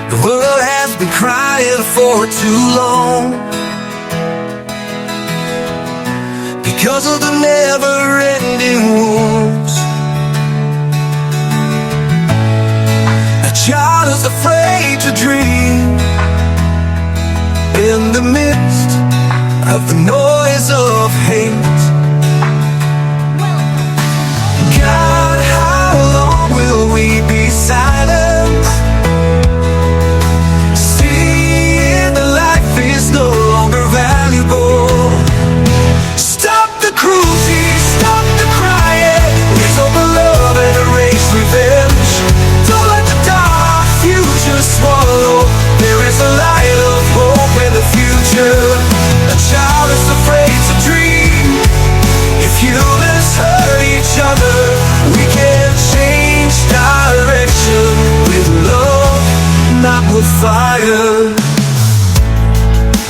The world has been crying for too long because of the never-ending wars. A child is afraid to dream in the midst of the noise of hate. God, how long will we be silent? Seeing that life is no longer valuable. Stop the cruelty, stop the crying. Raise up love and erase revenge. Don't let the dark future swallow. There is a light of hope in the future. A child is afraid to dream. If humans hurt each other, we can change direction with love, not with fire.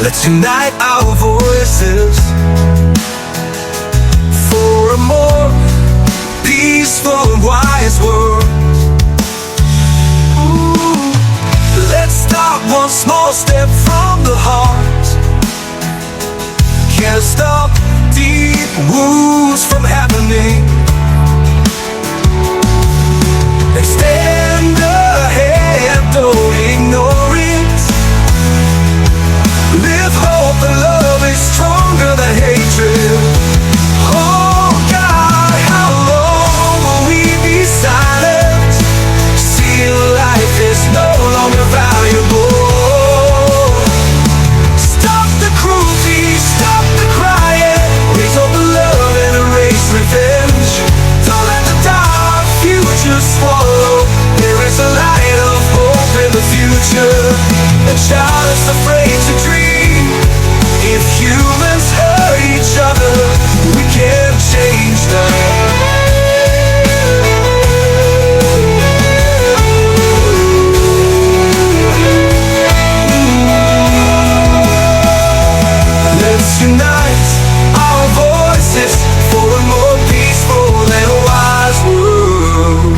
Let's unite our voices for a more peaceful and wise world. Ooh. Let's start one small step from the heart. Can't stop deep wounds from happening. Extend a hand, don't ignore it. Live hope and love is stronger than hatred. Oh God, how long will we be silent? See, life is no longer valuable. Stop the cruelty, stop the crying. Raise up love and erase revenge. Don't let the dark future swallow. There is a light of hope in the future. A child is afraid to dream. If humans hurt each other, we can change that. Let's unite our voices for a more peaceful and wise world.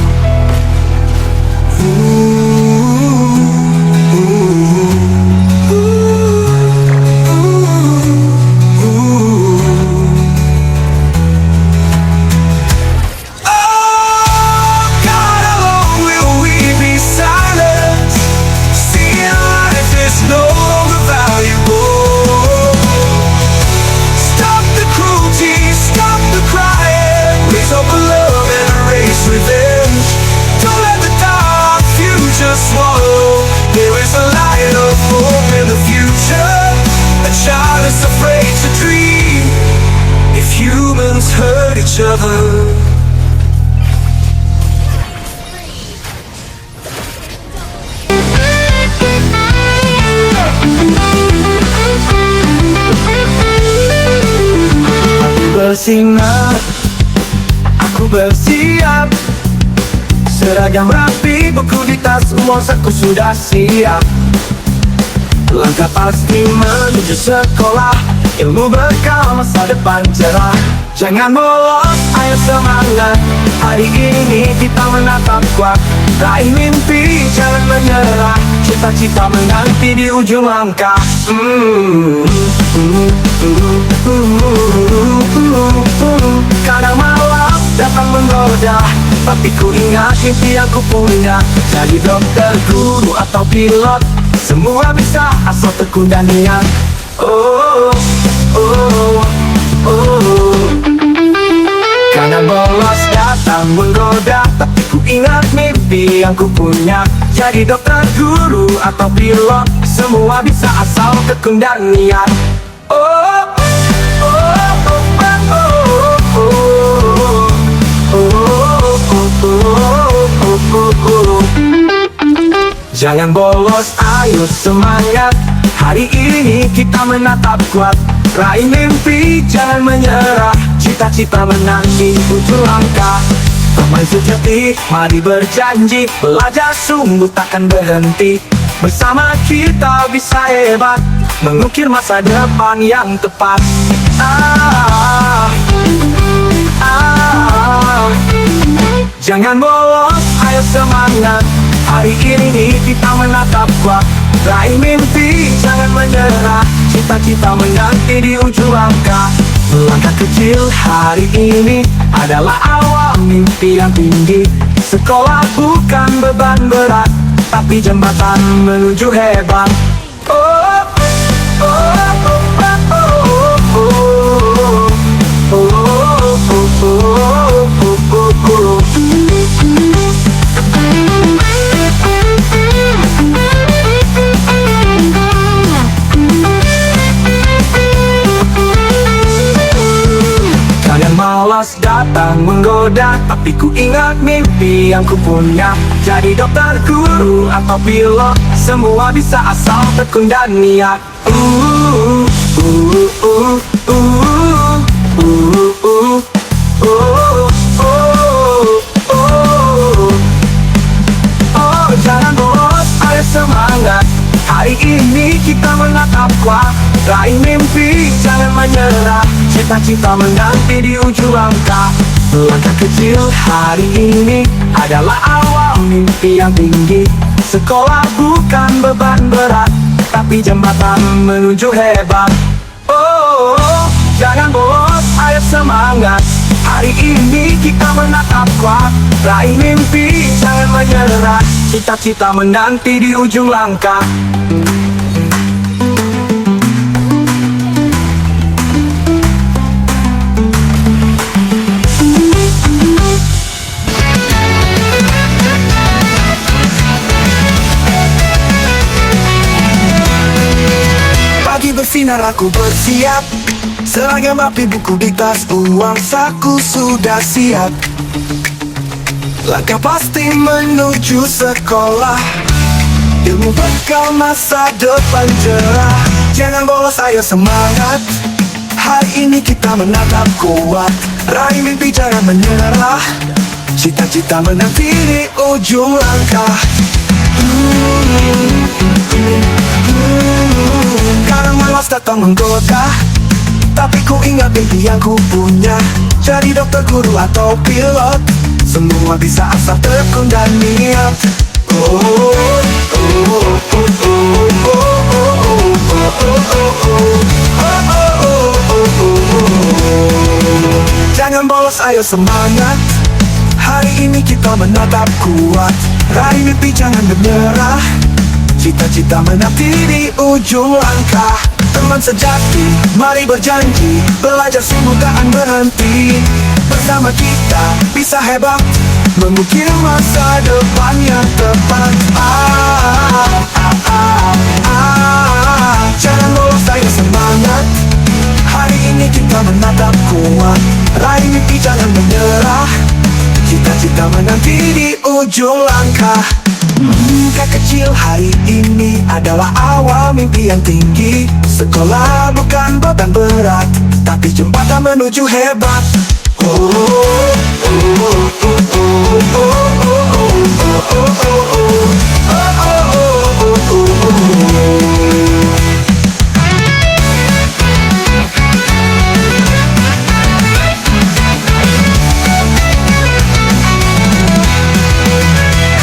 Swallow. There is a light of hope in the future. A child is afraid to dream. If humans hurt each other. Bersinar, aku bersiap. Seragam rapi, buku di tas, uang saku sudah siap. Langkah pasti menuju sekolah, ilmu bekal masa depan cerah. Jangan bolos, ayo semangat. Hari ini kita menatap kuat. Raih mimpi, jangan menyerah. Cita-cita menanti di ujung langkah. Kadang malam datang menggoda, tapi ku ingat mimpi yang ku punya. Jadi dokter, guru atau pilot, semua bisa asal tekun dan niat. Oh, oh, oh. Kadang bolos datang menggoda, tapi ku ingat mimpi yang ku punya. Jadi dokter, guru atau pilot, semua bisa asal tekun dan niat. Oh, oh, oh, oh, oh. Jangan bolos, ayo semangat. Hari ini kita menatap kuat. Raih mimpi, jangan menyerah. Cita-cita menanti ujung langkah. Teman sejati, mari berjanji. Belajar sungguh takkan berhenti. Bersama kita bisa hebat, mengukir masa depan yang tepat. Jangan bolos, ayo semangat. Hari ini kita menatap kuat, raih mimpi, jangan menyerah. Cita-cita menanti di ujung langkah. Langkah kecil hari ini adalah awal mimpi yang tinggi. Sekolah bukan beban berat, tapi jembatan menuju hebat. Oh, oh, oh, oh, oh, oh, oh, oh, oh, oh, oh, oh. Jangan malas datang menggoda, tapi ku ingat mimpi yang ku punya. Jadi dokter, guru, atau pilot, semua bisa asal tekun dan niat. Jangan bolos, ayo semangat. Hari ini kita menatap kuat, raih mimpi, jangan menyerah. Cita-cita menanti di ujung langkah. Langkah kecil hari ini adalah awal mimpi yang tinggi. Sekolah bukan beban berat, tapi jembatan menuju hebat. Oh, jangan bolos, ayo semangat. Hari ini kita menatap kuat, raih mimpi, jangan menyerah. Cita-cita menanti di ujung langkah. Pagi bersinar aku bersiap, seragam api, buku di tas, uang saku sudah siap. Langkah pasti menuju sekolah, ilmu bekal masa depan cerah. Jangan bolos, ayo semangat. Hari ini kita menatap kuat, raih mimpi, jangan menyerah. Cita-cita menanti di ujung langkah. Kadang malas datang menggoda, tapi ku ingat mimpi yang ku punya. Jadi dokter, guru, atau pilot, semua bisa asal tekun dan niat. Jangan bolos, ayo semangat. Hari ini kita menatap kuat, raih mimpi, jangan menyerah. Cita-cita menanti di ujung langkah. Teman sejati, mari berjanji, belajar sungguh takkan berhenti. Bersama kita bisa hebat, mengukir masa depan yang tepat. Jangan bolos, ayo semangat. Hari ini kita menatap kuat, raih mimpi, jangan menyerah. Cita-cita menanti di ujung langkah. Langkah kecil hari ini adalah awal mimpi yang tinggi. Sekolah bukan beban berat, tapi jembatan menuju hebat.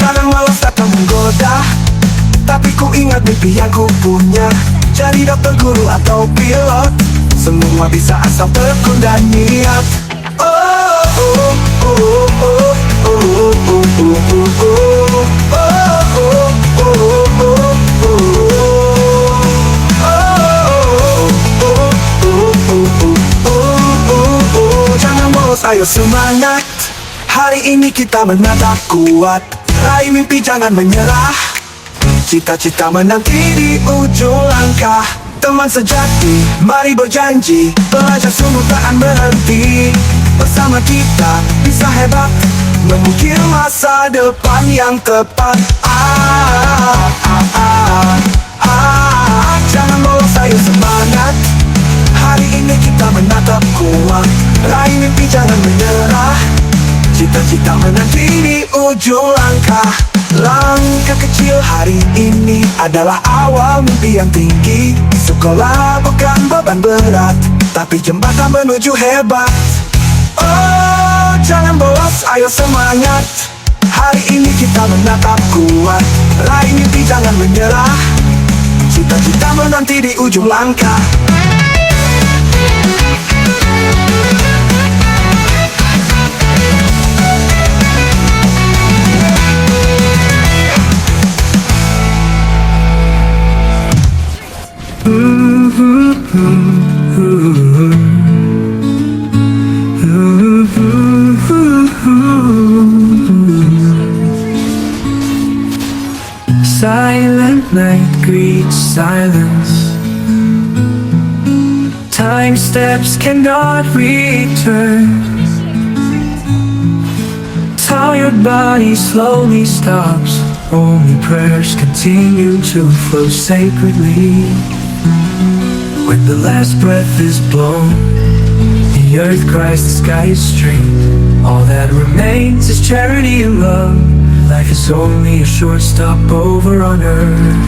Kadang malas datang menggoda, tapi ku ingat mimpi yang ku punya. Jadi dokter, guru, atau pilot, semua bisa asal tekun dan niat. Jangan bolos, ayo semangat. Hari ini kita menatap kuat, raih mimpi, jangan menyerah. Cita-cita menanti di ujung langkah. Teman sejati, mari berjanji, belajar sungguh takkan berhenti. Bersama kita bisa hebat, mengukir masa depan yang tepat. Jangan bolos, ayo semangat. Hari ini kita menatap kuat, raih mimpi, jangan menyerah. Cita-cita menanti di ujung langkah. Langkah kecil hari ini adalah awal mimpi yang tinggi. Sekolah bukan beban berat, tapi jembatan menuju hebat. Oh, jangan bolos, ayo semangat. Hari ini kita menatap kuat, raih mimpi jangan menyerah, cita-cita menanti di ujung langkah. Silent night greets silence. Time steps cannot return. Tired body slowly stops. Only prayers continue to flow sacredly. When the last breath is blown, the earth cries, the sky is straight. All that remains is charity and love. Life is only a short stopover on earth.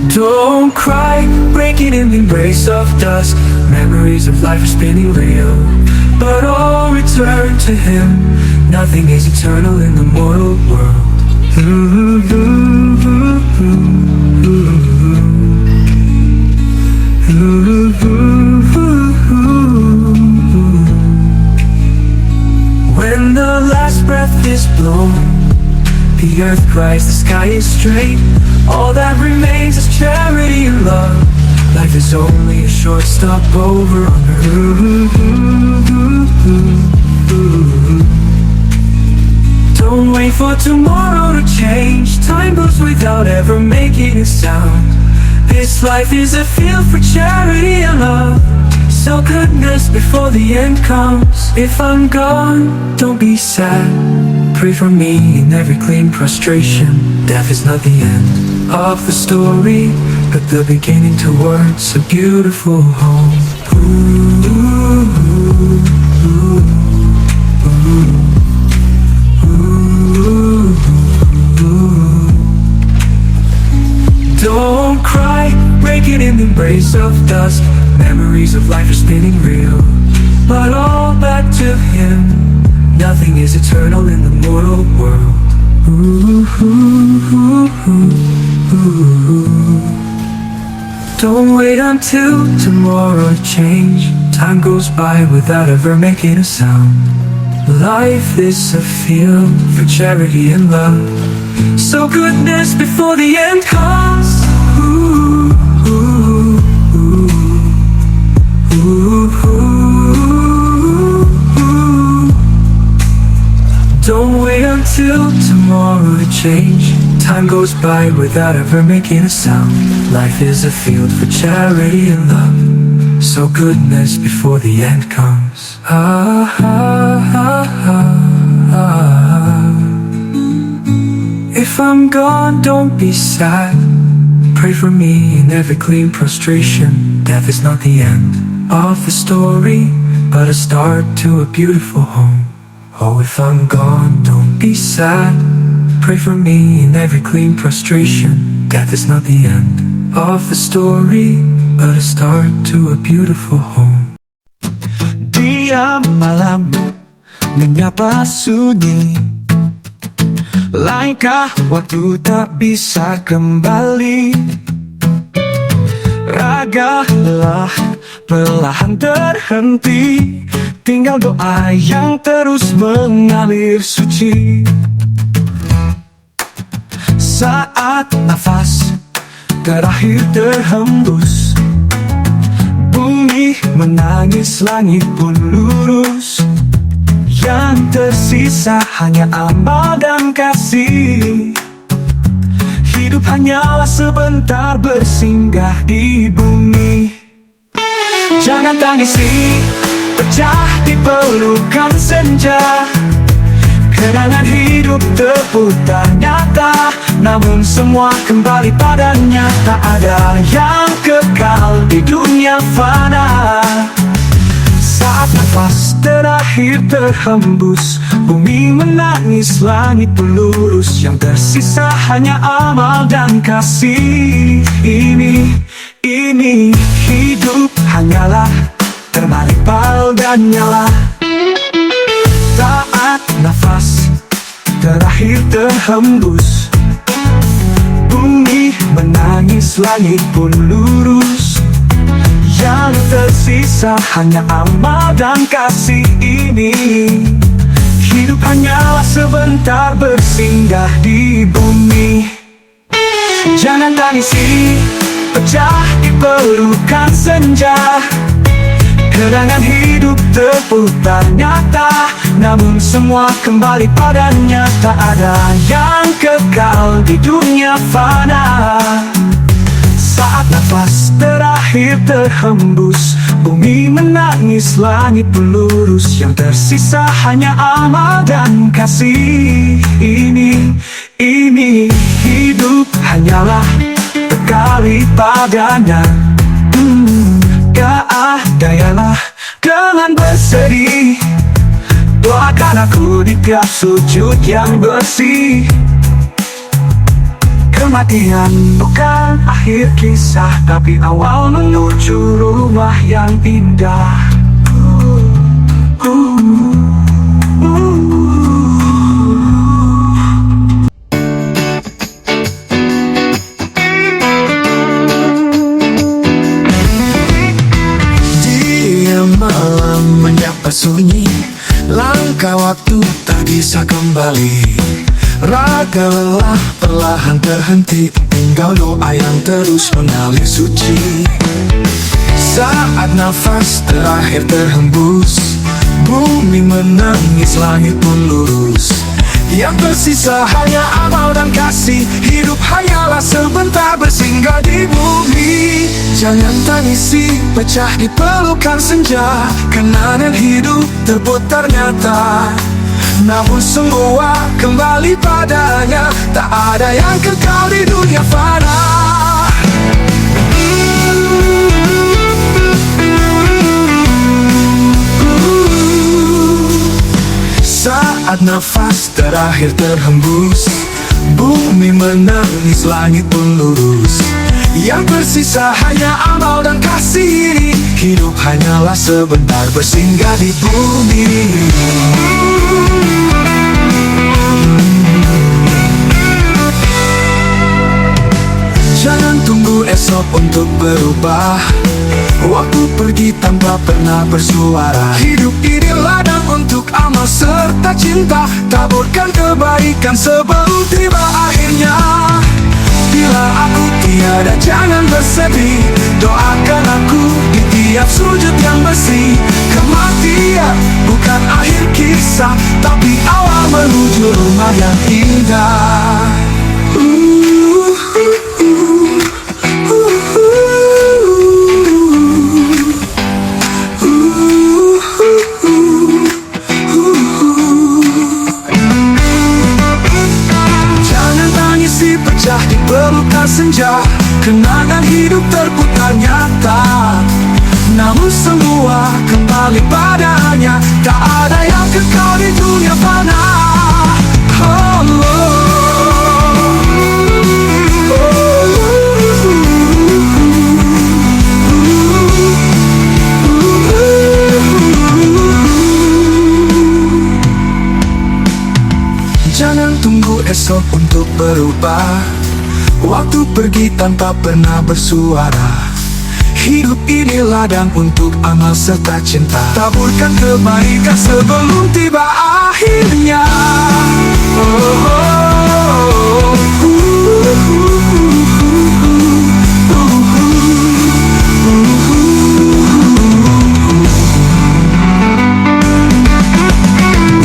Don't cry, breaking in the embrace of dusk. Memories of life are spinning real, but all return to Him. Nothing is eternal in the mortal world. When the last breath is blown, the earth cries, the sky is straight. All that remains is charity and love. Life is only a short stopover on earth. Don't wait for tomorrow to change. Time moves without ever making a sound. This life is a field for charity and love. Sow goodness before the end comes. If I'm gone, don't be sad. Pray for me in every clean prostration. Death is not the end of the story, but the beginning towards a beautiful home. Don't cry, breaking in the embrace of dust. Memories of life are spinning real, but all back to Him. Nothing is eternal in the mortal world. Don't wait until tomorrow to change. Time goes by without ever making a sound. Life is a field for charity and love. Sow goodness before the end comes. Don't wait until tomorrow to change. Time goes by without ever making a sound. Life is a field for charity and love. Sow goodness before the end comes. If I'm gone, don't be sad. Pray for me in every clean prostration. Death is not the end of the story, but a start to a beautiful home. Oh, if I'm gone, don't be sad. Pray for me in every clean prostration. Death is not the end of the story, but a start to a beautiful home. Diam malam menyapa sunyi. Langkah waktu tak bisa kembali. Raga lelah perlahan terhenti. Tinggal doa yang terus mengalir suci. Saat nafas terakhir terhembus, bumi menangis, langit pun lurus. Yang tersisa hanya amal dan kasih. Hidup hanyalah sebentar bersinggah di bumi. Jangan tangisi, pecah di pelukan senja. Kenangan hidup terputar nyata, namun semua kembali padanya. Tak ada yang kekal di dunia fana. Saat nafas terakhir terhembus, bumi menangis, langit pun lurus. Yang tersisa hanya amal dan kasih. Ini hidup hanyalah terbalik pal dan nyala. Saat nafas nafas terakhir terhembus. Bumi menangis, langit pun lurus. Yang tersisa hanya amal dan kasih ini. Hidup hanyalah sebentar bersinggah di bumi. Jangan tangisi, pecah di pelukan senja. Kenangan hidup terputar nyata, namun semua kembali padanya. Tak ada yang kekal di dunia fana. Saat nafas terakhir terhembus, bumi menangis, langit pun lurus. Yang tersisa hanya amal dan kasih ini. Hidup hanyalah sekali padanya. Gak dayalah dengan bersedih. Doakan aku di tiap sujud yang bersih. Kematian bukan akhir kisah, tapi awal menuju rumah yang indah. Dia malam menyapa sunyi, langkah waktu tak bisa kembali. Raga lelah perlahan terhenti, tinggal doa yang terus mengalir suci. Saat nafas terakhir terhembus, bumi menangis, langit pun lurus. Yang tersisa hanya amal dan kasih. Hidup hanyalah sebentar bersinggah di bumi. Jangan tangisi, pecah di pelukan senja. Kenangan hidup terputar nyata, namun semua kembali padanya. Tak ada yang kekal di dunia fana. Saat nafas terakhir terhembus, bumi menangis, langit pun lurus. Yang tersisa hanya amal dan kasih. Hidup hanyalah sebentar bersinggah di bumi. Jangan tunggu esok untuk berubah. Waktu pergi tanpa pernah bersuara. Hidup ini ladang untuk amal serta cinta. Taburkan kebaikan sebelum tiba akhirnya. Bila aku tiada jangan bersedih. Doakan aku di tiap sujud yang bersih. Kematian bukan akhir kisah, tapi awal menuju rumah yang indah. Pecah di pelukan senja. Kenangan hidup terputar nyata, namun semua kembali padanya. Tak ada yang kekal di dunia fana. Jangan tunggu esok untuk berubah. Waktu pergi tanpa pernah bersuara. Hidup ini ladang untuk amal serta cinta. Taburkan kebaikan sebelum tiba akhirnya.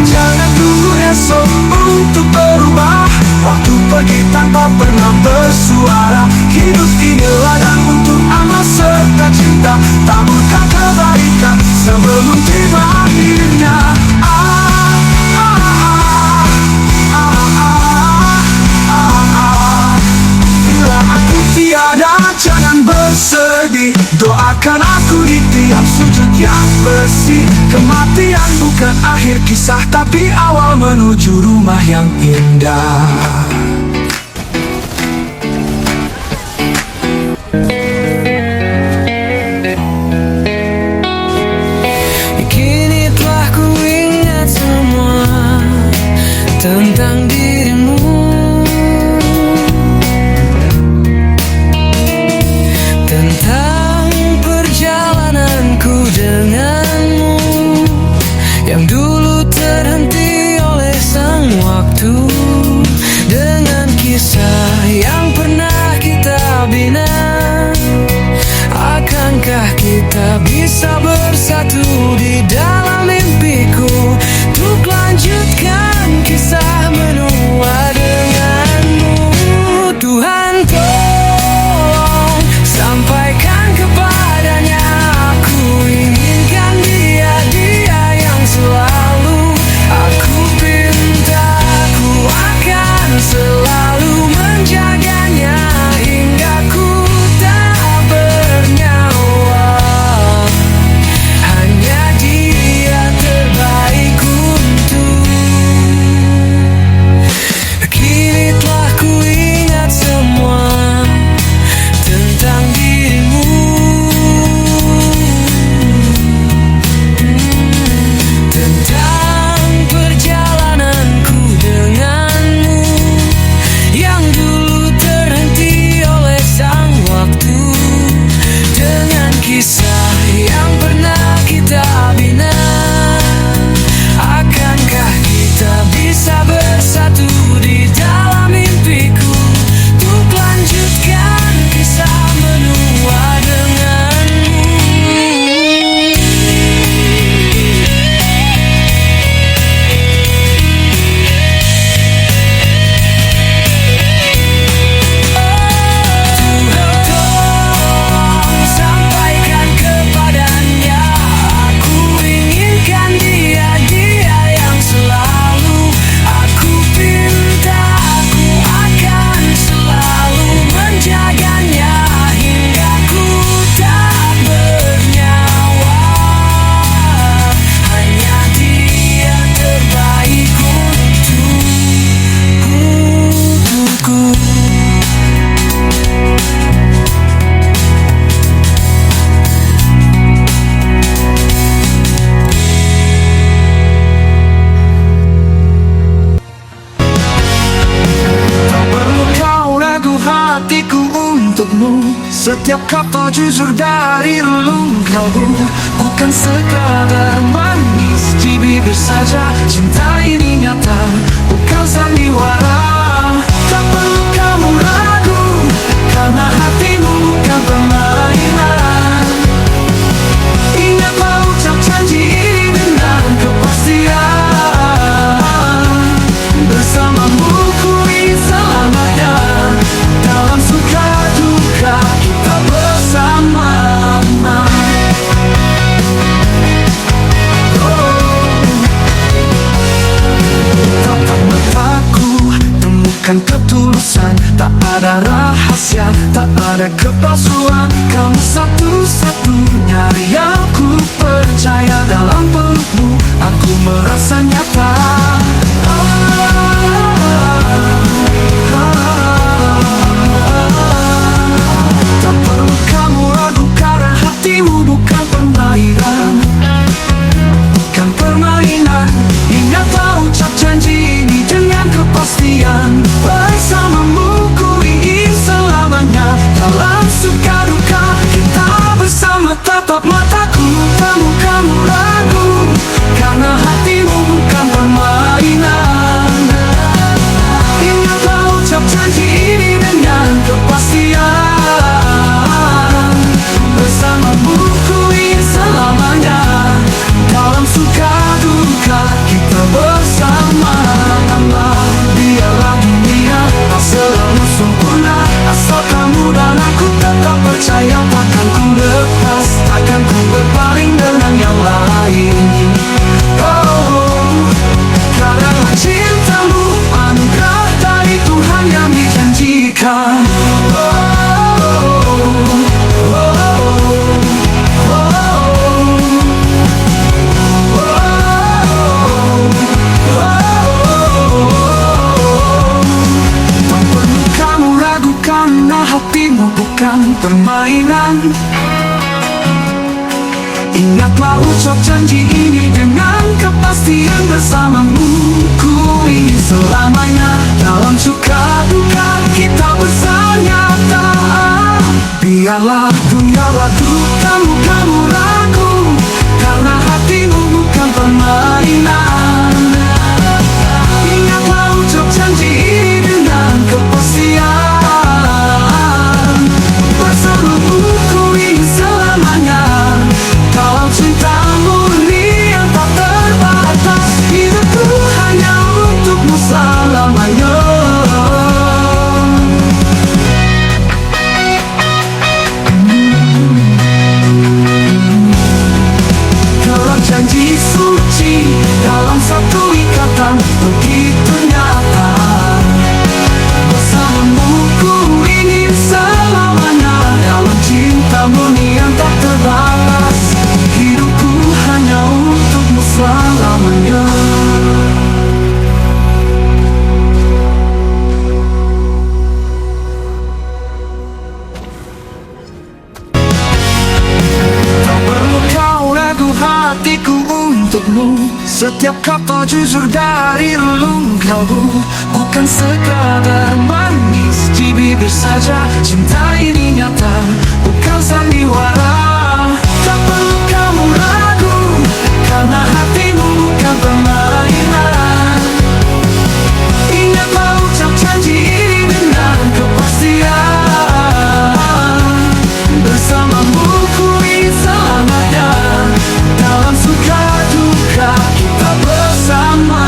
Jangan tunggu esok untuk berubah. Waktu pergi tanpa pernah bersuara. Hidup ini ladang untuk amal serta cinta. Taburkan kebaikan sebelum tiba akhirnya. Bila aku tiada jangan bersedih. Doakan aku di tiap sujud yang bersih. Kematian bukan akhir kisah, tapi awal menuju rumah yang indah. Kini telah ku ingat semua dulu terhenti oleh sang waktu, dengan kisah yang pernah kita bina. Akankah kita bisa bersatu di dalam mimpiku, untuk lanjutkan kisah menua denganmu. Tuhan tolong sampaikan kepadanya, aku inginkan dia yang selalu aku pinta. Aku akan selalu menjaganya hingga ku tak bernyawa. Hanya dia terbaik untuk. Kini telah ku ingat semua tentang dirimu, tentang perjalananku denganmu, yang dulu terhenti oleh sang waktu, dengan kisah yang pernah kita bina. Akankah kita bisa bersatu di dalam mimpiku, untuk lanjutkan kisah menua denganmu. Tuhan tolong sampaikan kepadanya, aku inginkan dia yang selalu aku pinta. Aku akan selalu menjaganya hingga ku tak bernyawa. Hanya dia terbaik untukku. Tak perlu kau ragu hatiku untukmu, setiap kata jujur dari relung kalbu. Bukan sekadar manis di bibir saja, cinta ini nyata, bukan sandiwara. Tak perlu kamu ragu, karena hatimu bukan permainan. Ingatlah ucap janji ini dengan kepastian. Bersamamu ku ingin selamanya, dalam suka duka kita bersama. Tatap mataku temukan ketulusan, tak ada rahasia, tak ada kepalsuan. Kamu satu-satunya yang ku percaya, dalam pelukmu aku merasa nyata. Tak perlu kamu ragu, karena hatimu bukan permainan, bukan permainan. Ingatlah ucap janji ini dengan kepastian. Bersamamu ku ingin selamanya, dalam suka duka kita bersama. Tatap mataku, kamu ragu, karena hatimu bukan permainan. Ingatlah ucap janji ini dengan kepastian. Bersamamu ku ingin selamanya, dalam suka duka kita bersama. Biarlah dunia tak selalu sempurna, asal kamu dan aku tetap percaya. Takkan ku lepas, takkan ku berpaling dengan yang lain. Oh, karena cintamu anugerah dari Tuhan yang dijanjikan. Tak perlu kamu ragu, karena hatimu bukan permainan. Ingatlah ucap janji ini dengan kepastian. Bersamamu ku ingin selamanya, dalam suka duka kita bersanyata. Biarlah dunia ragu, kamu ragu, karena hatimu bukan permainan. Ingatlah ucap janji ini dengan kepastian. Bersamamu ku ingin selamanya, dalam cinta murni yang tak terbatas. Hidupku hanya untukmu selamanya. Janji suci dalam satu ikatan begitu nyata. Bersamamu ku ingin selamanya, dalam cinta murni yang tak terbatas. Hidupku hanya untukmu selamanya. Hatiku untukmu, setiap kata jujur dari relung kalbu. Bukan sekadar manis di bibir saja, cinta ini nyata, bukan sandiwara. Tak perlu kamu ragu, karena hatimu bukan permainan. Ingatlah ucap janji ini dengan kepastian. Bersamamu ku ingin selamanya, dalam suka duka kita bersama.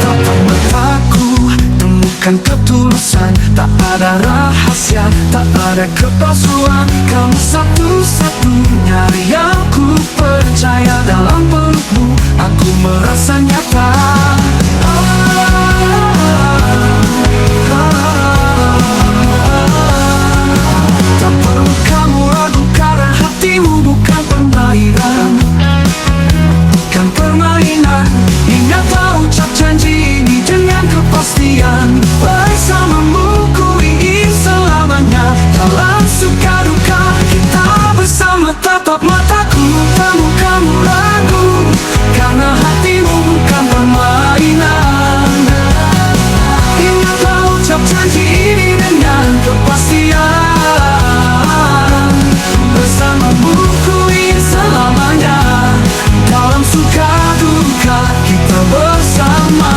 Tatap mataku, temukan ketulusan. Tak ada rahasia, tak ada kepalsuan. Kamu satu-satunya yang ku percaya. Dalam pelukmu aku merasa nyata. Tak perlu kamu ragu, karena hatimu bukan permainan. Bukan permainan. Ingatlah ucap janji ini dengan kepastian. Bersamamu ku ingin selamanya, dalam suka duka kita bersama. Tatap mataku, kamu ragu, karena hatimu bukan permainan. Ingatlah ucap janji ini dengan kepastian. Bersamamu ku ingin selamanya, dalam suka duka kita bersama.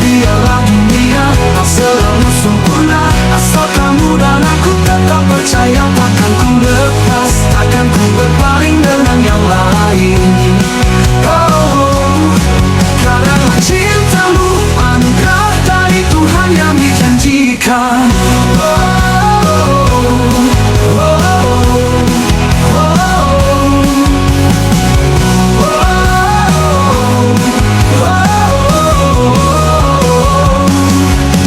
Biarlah dunia tak selalu sempurna, asal kamu dan aku tetap percaya. Takkan ku lepas, takkan ku berpaling dengan yang lain. Oh, karena cintamu anugerah dari Tuhan yang dijanjikan.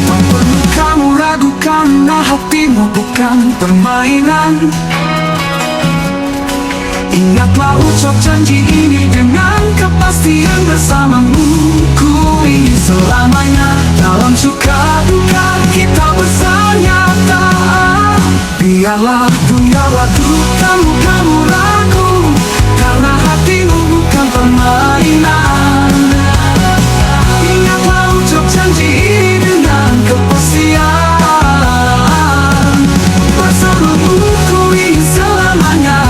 Tak perlu kamu ragu, karena hatimu bukan permainan. Ingatlah ucap janji ini dengan kepastian. Bersamamu ku ingin selamanya, dalam suka duka kita bersama nyata. Biarlah kamu ragu, karena hatimu bukan permainan. Ingatlah ucap janji ini dengan kepastian. Bersamamu ku ingin selamanya,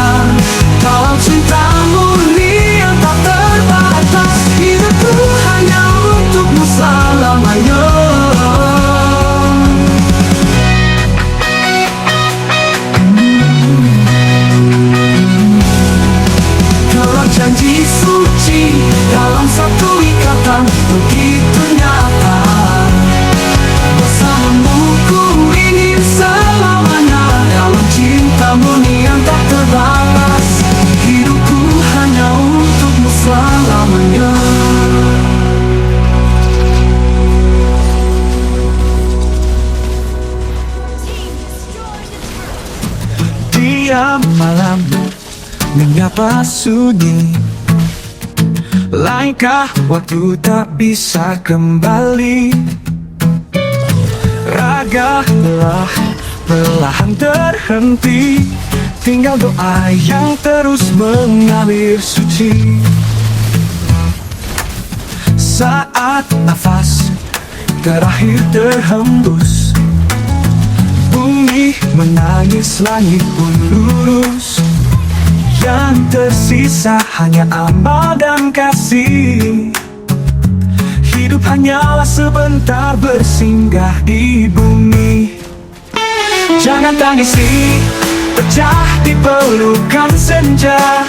dalam cinta murni yang tak terbatas. Hidupku hanya untukmu selamanya. Kalau janji suci dalam satu ikatan begitu nyata. Bersamamu ku ingin selamanya, dalam cinta murni yang tak terbatas. Hidupku hanya untukmu selamanya. Diam malam mengapa sunyi? Lainkah waktu tak bisa kembali? Raga telah perlahan terhenti, tinggal doa yang terus mengalir suci. Saat nafas terakhir terhembus, Bumi menangis, langit pun lurus. Yang tersisa hanya amal dan kasih. Hidup hanyalah sebentar bersinggah di bumi. Jangan tangisi, pecah di pelukan senja.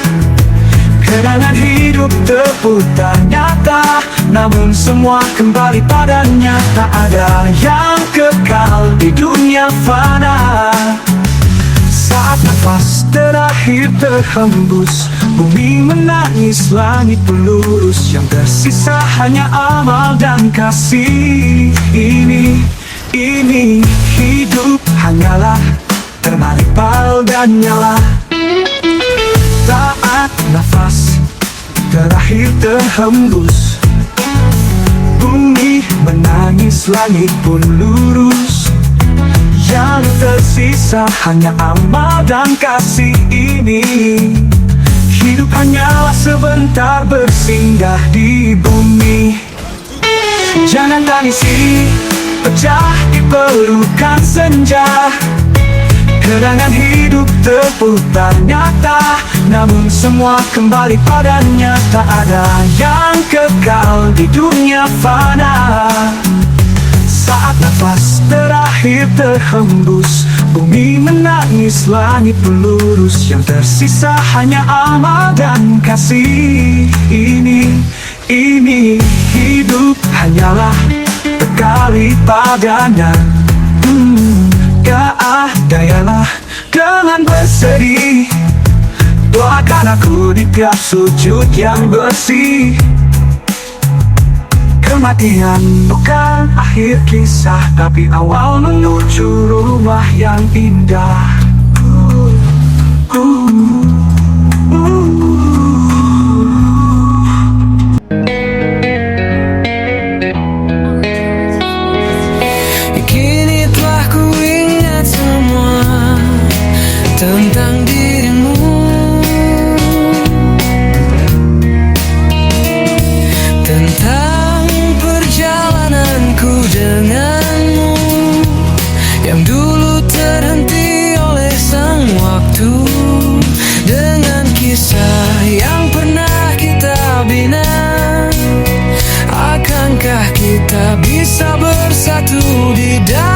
Kenangan hidup terputar nyata, namun semua kembali padanya. Tak ada yang kekal di dunia fana. Saat nafas terakhir terhembus, bumi menangis, langit pun lurus. Yang tersisa hanya amal dan kasih. Ini hidup hanyalah terbalik pal dan nyala. Saat nafas terakhir terhembus, bumi menangis, langit pun lurus. Yang tersisa hanya amal dan kasih. Ini hidup hanyalah sebentar bersinggah di bumi. Jangan tangisi, pecah di pelukan senja. Kenangan hidup terputar nyata, namun semua kembali padanya. Tak ada yang kekal di dunia fana. Saat nafas terakhir terhembus, bumi menangis, langit pun lurus. Yang tersisa hanya amal dan kasih. Ini hidup hanyalah sekali padanya. Dayalah dengan bersedih, doakan aku di tiap sujud yang bersih. Kematian bukan akhir kisah, tapi awal menuju rumah yang indah. Kini telah ku ingat semua tentang dirimu. Tentang perjalananku denganmu, yang dulu terhenti oleh sang waktu. Dengan kisah yang pernah kita bina, akankah kita bisa bersatu di dalam